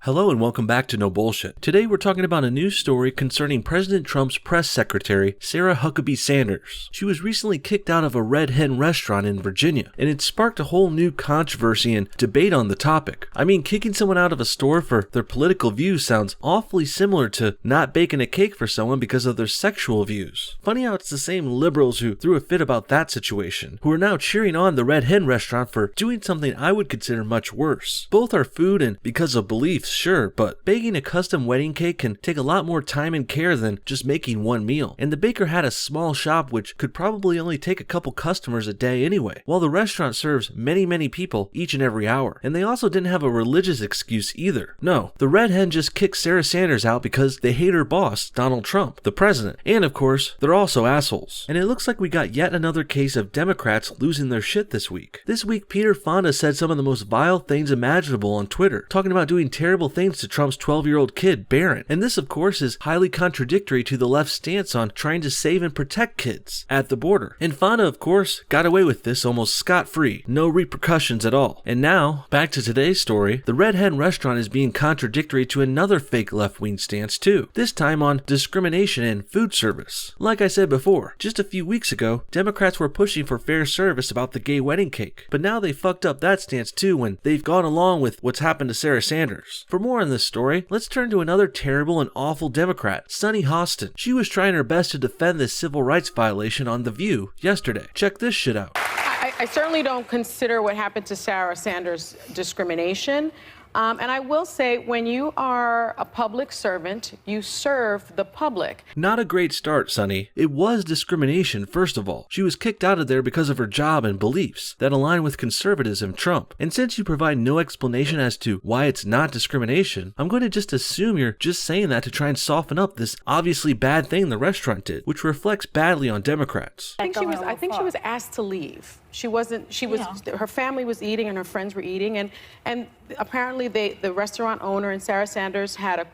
Hello and welcome back to No Bullshit. Today we're talking about a news story concerning President Trump's press secretary, Sarah Huckabee Sanders. She was recently kicked out of a Red Hen restaurant in Virginia, and it sparked a whole new controversy and debate on the topic. I mean, kicking someone out of a store for their political views sounds awfully similar to not baking a cake for someone because of their sexual views. Funny how it's the same liberals who threw a fit about that situation, who are now cheering on the Red Hen restaurant for doing something I would consider much worse. Both are food and because of beliefs, sure, but baking a custom wedding cake can take a lot more time and care than just making one meal. And the baker had a small shop which could probably only take a couple customers a day anyway, while the restaurant serves many people each and every hour. And they also didn't have a religious excuse either. No, the Red Hen just kicked Sarah Sanders out because they hate her boss, Donald Trump, the president. And of course, they're also assholes. And it looks like we got yet another case of Democrats losing their shit this week. This week, Peter Fonda said some of the most vile things imaginable on Twitter, talking about doing terrible things to Trump's 12-year-old kid, Barron. And this, of course, is highly contradictory to the left's stance on trying to save and protect kids at the border. And Fonda, of course, got away with this almost scot-free, no repercussions at all. And now, back to today's story, the Red Hen restaurant is being contradictory to another fake left-wing stance too, this time on discrimination in food service. Like I said before, just a few weeks ago, Democrats were pushing for fair service about the gay wedding cake, but now they fucked up that stance too when they've gone along with what's happened to Sarah Sanders. For more on this story, let's turn to another terrible and awful Democrat, Sunny Hostin. She was trying her best to defend this civil rights violation on The View yesterday. Check this shit out. I certainly don't consider what happened to Sarah Sanders discrimination. And I will say, when you are a public servant, you serve the public. Not a great start, Sunny. It was discrimination, first of all. She was kicked out of there because of her job and beliefs that align with conservatism Trump. And since you provide no explanation as to why it's not discrimination, I'm going to just assume you're just saying that to try and soften up this obviously bad thing the restaurant did, which reflects badly on Democrats. I think she was asked to leave. Her family was eating and her friends were eating, and apparently the restaurant owner and Sarah Sanders had a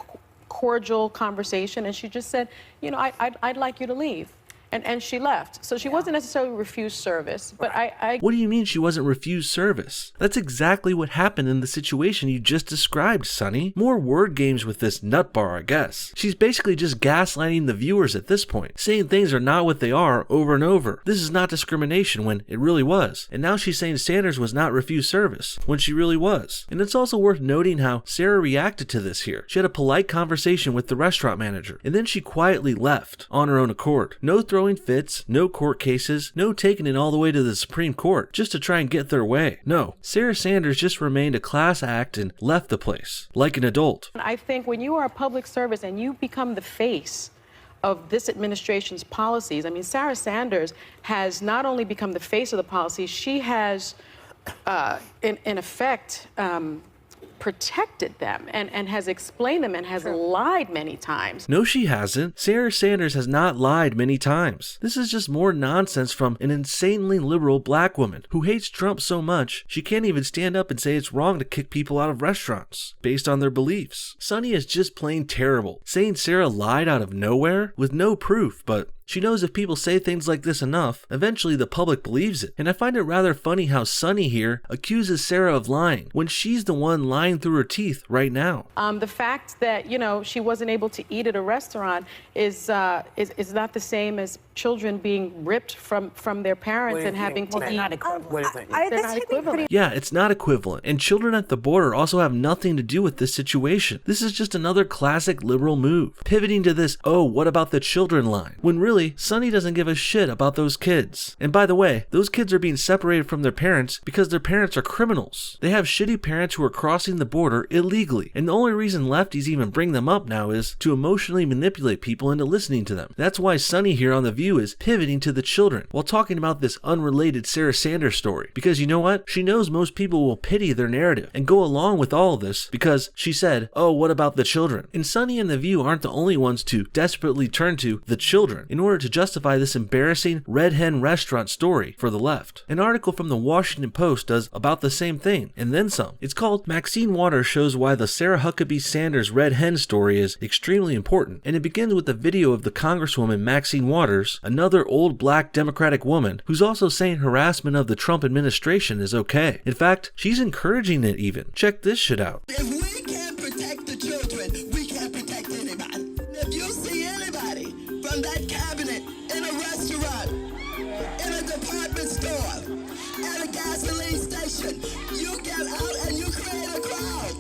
cordial conversation, and she just said, you know, I'd like you to leave. And she left. So she wasn't necessarily refused service, but What do you mean she wasn't refused service? That's exactly what happened in the situation you just described, Sonny. More word games with this nut bar, I guess. She's basically just gaslighting the viewers at this point, saying things are not what they are over and over. This is not discrimination when it really was. And now she's saying Sanders was not refused service when she really was. And it's also worth noting how Sarah reacted to this here. She had a polite conversation with the restaurant manager, and then she quietly left on her own accord. No throwing fits, no court cases, no taking it all the way to the Supreme Court just to try and get their way. No, Sarah Sanders just remained a class act and left the place, like an adult. I think when you are a public service and you become the face of this administration's policies, I mean, Sarah Sanders has not only become the face of the policies, she has, in effect, protected them and has explained them and has lied many times. No, she hasn't. Sarah Sanders has not lied many times. This is just more nonsense from an insanely liberal black woman who hates Trump so much she can't even stand up and say it's wrong to kick people out of restaurants based on their beliefs. Sunny is just plain terrible, saying Sarah lied out of nowhere with no proof, but she knows if people say things like this enough, eventually the public believes it. And I find it rather funny how Sunny here accuses Sarah of lying when she's the one lying through her teeth right now. The fact that, you know, she wasn't able to eat at a restaurant is not the same as children being ripped from their parents and having to eat. They're not equivalent. Yeah, it's not equivalent. And children at the border also have nothing to do with this situation. This is just another classic liberal move, pivoting to this, oh, what about the children line, when really Sunny doesn't give a shit about those kids. And by the way, those kids are being separated from their parents because their parents are criminals. They have shitty parents who are crossing the border illegally. And the only reason lefties even bring them up now is to emotionally manipulate people into listening to them. That's why Sunny here on The View is pivoting to the children while talking about this unrelated Sarah Sanders story. Because you know what? She knows most people will pity their narrative and go along with all of this because she said, oh, what about the children? And Sunny and The View aren't the only ones to desperately turn to the children in order to justify this embarrassing Red Hen restaurant story for the left. An article from the Washington Post does about the same thing, and then some. It's called Maxine shows why the Sarah Huckabee Sanders Red Hen story is extremely important, and it begins with a video of the Congresswoman Maxine Waters, another old black Democratic woman who's also saying harassment of the Trump administration is okay. In fact, she's encouraging it even. Check this shit out. If we can't protect demonstration. You get out and you create a crowd.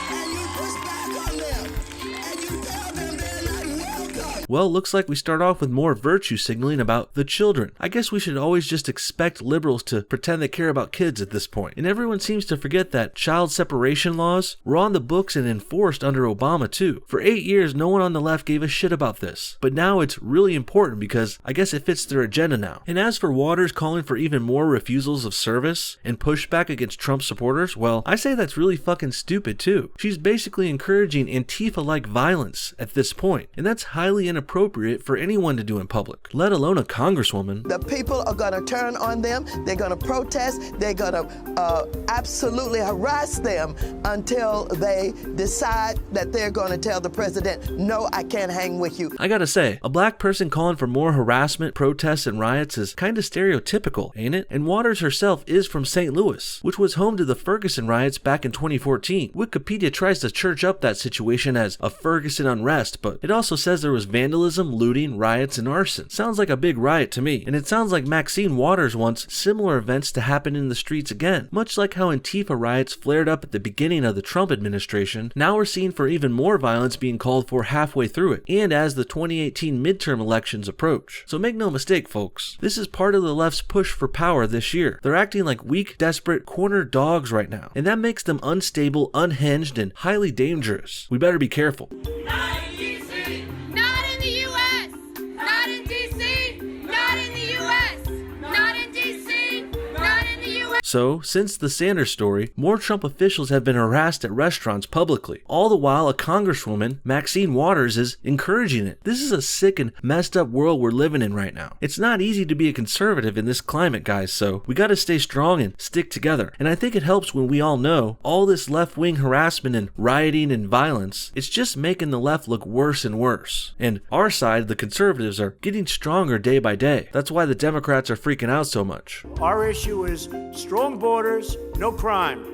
And you push back on them. And you tell them they're not welcome. Well, looks like we start off with more virtue signaling about the children. I guess we should always just expect liberals to pretend they care about kids at this point. And everyone seems to forget that child separation laws were on the books and enforced under Obama too. For 8 years, no one on the left gave a shit about this. But now it's really important because I guess it fits their agenda now. And as for Waters calling for even more refusals of service and pushback against Trump supporters, well, I say that's really fucking stupid too. She's basically encouraging Antifa-like violence at this point, and that's highly inappropriate for anyone to do in public, let alone a congresswoman. The people are going to turn on them. They're going to protest. They're going to absolutely harass them until they decide that they're going to tell the president, no, I can't hang with you. I gotta say, a black person calling for more harassment, protests, and riots is kinda stereotypical, ain't it? And Waters herself is from St. Louis, which was home to the Ferguson riots back in 2014. Wikipedia tries to church up that situation as a Ferguson unrest, but it also says there was vandalism, looting, riots, and arson. Sounds like a big riot to me, and it sounds like Maxine Waters wants similar events to happen in the streets again. Much like how Antifa riots flared up at the beginning of the Trump administration, now we're seeing for even more violence being called for halfway through it, and as the 2018 midterm elections approach. So make no mistake, folks, this is part of the left's push for power this year. They're acting like weak, desperate, cornered dogs right now, and that makes them unstable, unhinged, and highly dangerous. We better be careful. Not in D.C. Not in the U.S. Not in D.C. Not in the U.S. Not in D.C. Not in the U.S. So, since the Sanders story, more Trump officials have been harassed at restaurants publicly. All the while, a congresswoman, Maxine Waters, is encouraging it. This is a sick and messed up world we're living in right now. It's not easy to be a conservative in this climate, guys, so we gotta stay strong and stick together. And I think it helps when we all know all this left-wing harassment and rioting and violence, it's just making the left look worse and worse. And our side, the conservatives, are getting stronger day by day. That's why the Democrats are freaking out so much. Our issue is strong borders, no crime.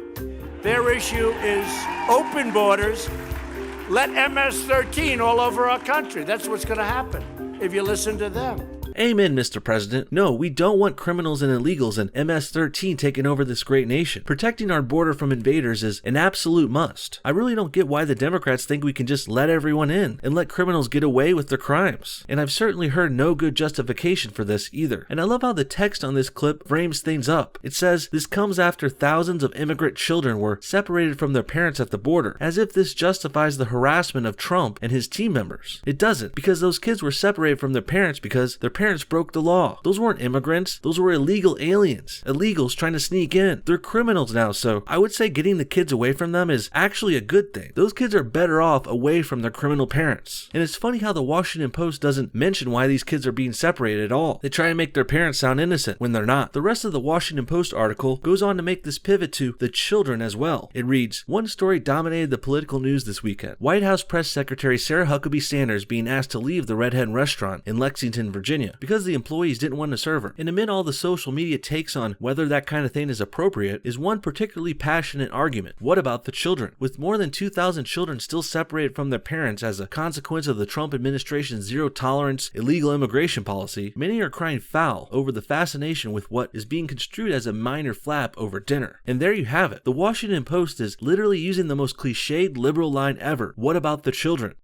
Their issue is open borders. Let MS-13 all over our country. That's what's going to happen if you listen to them. Amen, Mr. President. No, we don't want criminals and illegals and MS-13 taking over this great nation. Protecting our border from invaders is an absolute must. I really don't get why the Democrats think we can just let everyone in and let criminals get away with their crimes. And I've certainly heard no good justification for this either. And I love how the text on this clip frames things up. It says, this comes after thousands of immigrant children were separated from their parents at the border, as if this justifies the harassment of Trump and his team members. It doesn't, because those kids were separated from their parents because their parents broke the law. Those weren't immigrants. Those were illegal aliens. Illegals trying to sneak in. They're criminals now, so I would say getting the kids away from them is actually a good thing. Those kids are better off away from their criminal parents. And it's funny how the Washington Post doesn't mention why these kids are being separated at all. They try to make their parents sound innocent when they're not. The rest of the Washington Post article goes on to make this pivot to the children as well. It reads, one story dominated the political news this weekend. White House Press Secretary Sarah Huckabee Sanders being asked to leave the Red Hen restaurant in Lexington, Virginia, because the employees didn't want to serve her. And amid all the social media takes on whether that kind of thing is appropriate is one particularly passionate argument. What about the children? With more than 2,000 children still separated from their parents as a consequence of the Trump administration's zero-tolerance illegal immigration policy, many are crying foul over the fascination with what is being construed as a minor flap over dinner. And there you have it. The Washington Post is literally using the most cliched liberal line ever. What about the children?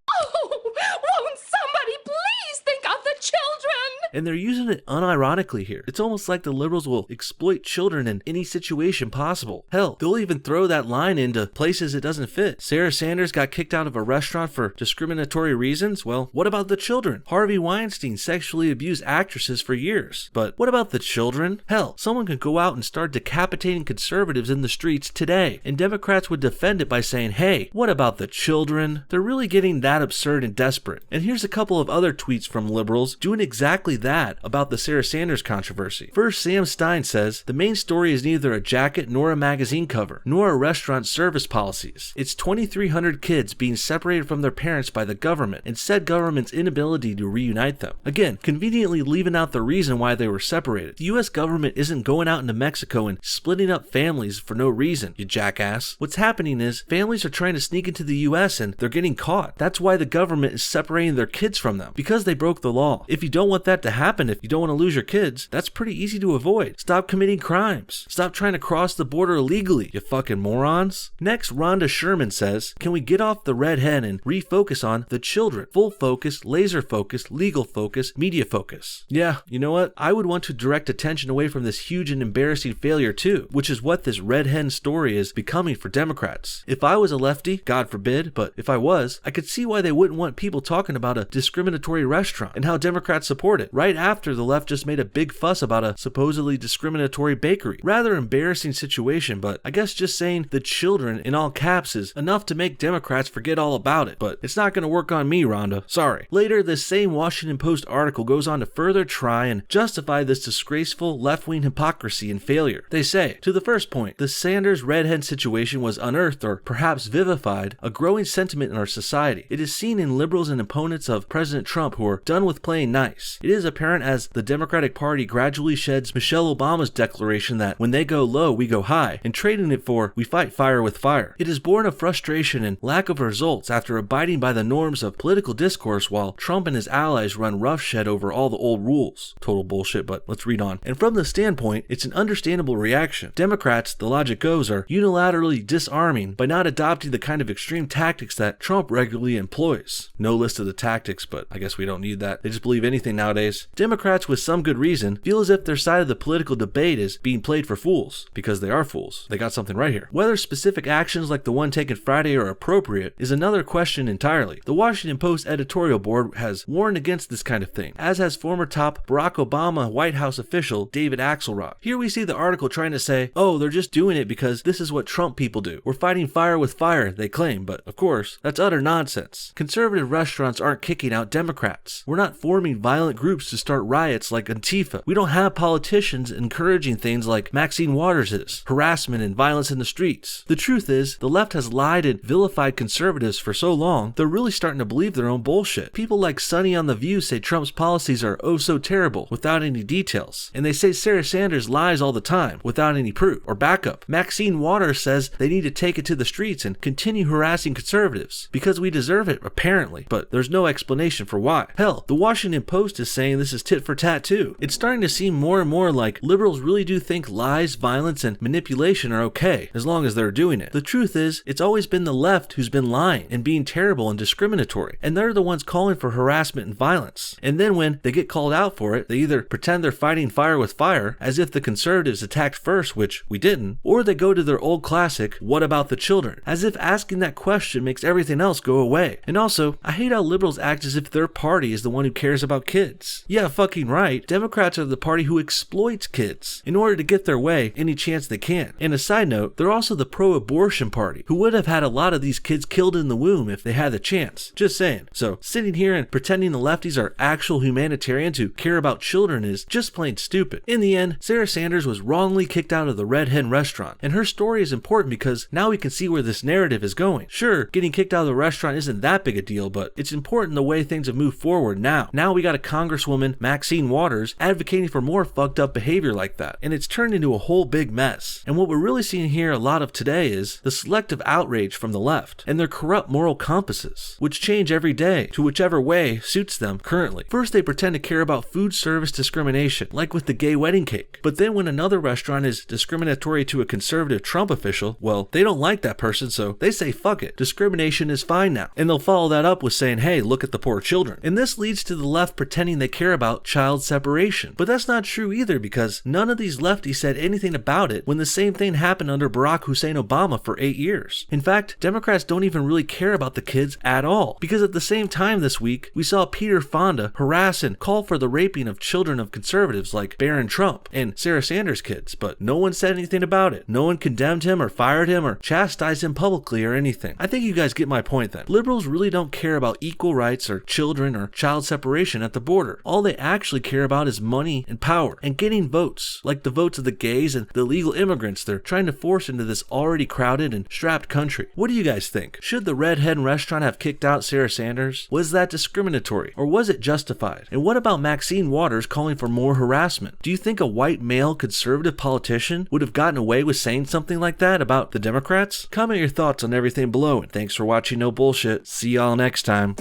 And they're using it unironically here. It's almost like the liberals will exploit children in any situation possible. Hell, they'll even throw that line into places it doesn't fit. Sarah Sanders got kicked out of a restaurant for discriminatory reasons? Well, what about the children? Harvey Weinstein sexually abused actresses for years. But what about the children? Hell, someone could go out and start decapitating conservatives in the streets today, and Democrats would defend it by saying, hey, what about the children? They're really getting that absurd and desperate. And here's a couple of other tweets from liberals doing exactly that about the Sarah Sanders controversy. First, Sam Stein says, the main story is neither a jacket nor a magazine cover, nor a restaurant service policies. It's 2,300 kids being separated from their parents by the government and said government's inability to reunite them. Again, conveniently leaving out the reason why they were separated. The US government isn't going out into Mexico and splitting up families for no reason, you jackass. What's happening is families are trying to sneak into the US and they're getting caught. That's why the government is separating their kids from them, because they broke the law. If you don't want that to to happen if you don't want to lose your kids. That's pretty easy to avoid. Stop committing crimes. Stop trying to cross the border illegally, you fucking morons. Next, Rhonda Sherman says, can we get off the red hen and refocus on the children? Full focus, laser focus, legal focus, media focus. Yeah, you know what? I would want to direct attention away from this huge and embarrassing failure too, which is what this red hen story is becoming for Democrats. If I was a lefty, God forbid, but if I was, I could see why they wouldn't want people talking about a discriminatory restaurant and how Democrats support it, right after the left just made a big fuss about a supposedly discriminatory bakery. Rather embarrassing situation, but I guess just saying the children in all caps is enough to make Democrats forget all about it, but it's not going to work on me, Rhonda. Sorry. Later, this same Washington Post article goes on to further try and justify this disgraceful left-wing hypocrisy and failure. They say, to the first point, the Sanders red hen situation was unearthed or perhaps vivified a growing sentiment in our society. It is seen in liberals and opponents of President Trump who are done with playing nice. It is apparent as the Democratic Party gradually sheds Michelle Obama's declaration that when they go low, we go high, and trading it for we fight fire with fire. It is born of frustration and lack of results after abiding by the norms of political discourse while Trump and his allies run roughshed over all the old rules. Total bullshit, but let's read on. And from the standpoint, it's an understandable reaction. Democrats, the logic goes, are unilaterally disarming by not adopting the kind of extreme tactics that Trump regularly employs. No list of the tactics, but I guess we don't need that. They just believe anything nowadays. Democrats, with some good reason, feel as if their side of the political debate is being played for fools, because they are fools. They got something right here. Whether specific actions like the one taken Friday are appropriate is another question entirely. The Washington Post editorial board has warned against this kind of thing, as has former top Barack Obama White House official David Axelrod. Here we see the article trying to say, oh, they're just doing it because this is what Trump people do. We're fighting fire with fire, they claim, but of course, that's utter nonsense. Conservative restaurants aren't kicking out Democrats. We're not forming violent groups to start riots like Antifa. We don't have politicians encouraging things like Maxine Waters is, harassment and violence in the streets. The truth is, the left has lied and vilified conservatives for so long, they're really starting to believe their own bullshit. People like Sonny on The View say Trump's policies are oh so terrible, without any details. And they say Sarah Sanders lies all the time, without any proof or backup. Maxine Waters says they need to take it to the streets and continue harassing conservatives, because we deserve it, apparently, but there's no explanation for why. Hell, the Washington Post is saying this is tit for tat too. It's starting to seem more and more like liberals really do think lies, violence, and manipulation are okay, as long as they're doing it. The truth is, it's always been the left who's been lying and being terrible and discriminatory, and they're the ones calling for harassment and violence. And then when they get called out for it, they either pretend they're fighting fire with fire, as if the conservatives attacked first, which we didn't, or they go to their old classic, what about the children? As if asking that question makes everything else go away. And also, I hate how liberals act as if their party is the one who cares about kids. Yeah, fucking right. Democrats are the party who exploits kids in order to get their way any chance they can. And a side note, they're also the pro-abortion party, who would have had a lot of these kids killed in the womb if they had the chance. Just saying. So, sitting here and pretending the lefties are actual humanitarians who care about children is just plain stupid. In the end, Sarah Sanders was wrongly kicked out of the Red Hen restaurant, and her story is important because now we can see where this narrative is going. Sure, getting kicked out of the restaurant isn't that big a deal, but it's important the way things have moved forward now. Now we got a Congresswoman, Maxine Waters, advocating for more fucked up behavior like that, and it's turned into a whole big mess. And what we're really seeing here a lot of today is the selective outrage from the left and their corrupt moral compasses, which change every day to whichever way suits them currently. First, they pretend to care about food service discrimination, like with the gay wedding cake. But then when another restaurant is discriminatory to a conservative Trump official, well, they don't like that person, so they say fuck it, discrimination is fine now. And they'll follow that up with saying, hey, look at the poor children. And this leads to the left pretending they care about child separation. But that's not true either, because none of these lefties said anything about it when the same thing happened under Barack Hussein Obama for 8 years. In fact, Democrats don't even really care about the kids at all, because at the same time this week, we saw Peter Fonda harass and call for the raping of children of conservatives like Barron Trump and Sarah Sanders' kids, but no one said anything about it. No one condemned him or fired him or chastised him publicly or anything. I think you guys get my point then. Liberals really don't care about equal rights or children or child separation at the border. All they actually care about is money and power and getting votes, like the votes of the gays and the illegal immigrants they're trying to force into this already crowded and strapped country. What do you guys think? Should the Red Hen restaurant have kicked out Sarah Sanders? Was that discriminatory, or was it justified? And what about Maxine Waters calling for more harassment? Do you think a white male conservative politician would have gotten away with saying something like that about the Democrats? Comment your thoughts on everything below, and thanks for watching No Bullshit. See y'all next time.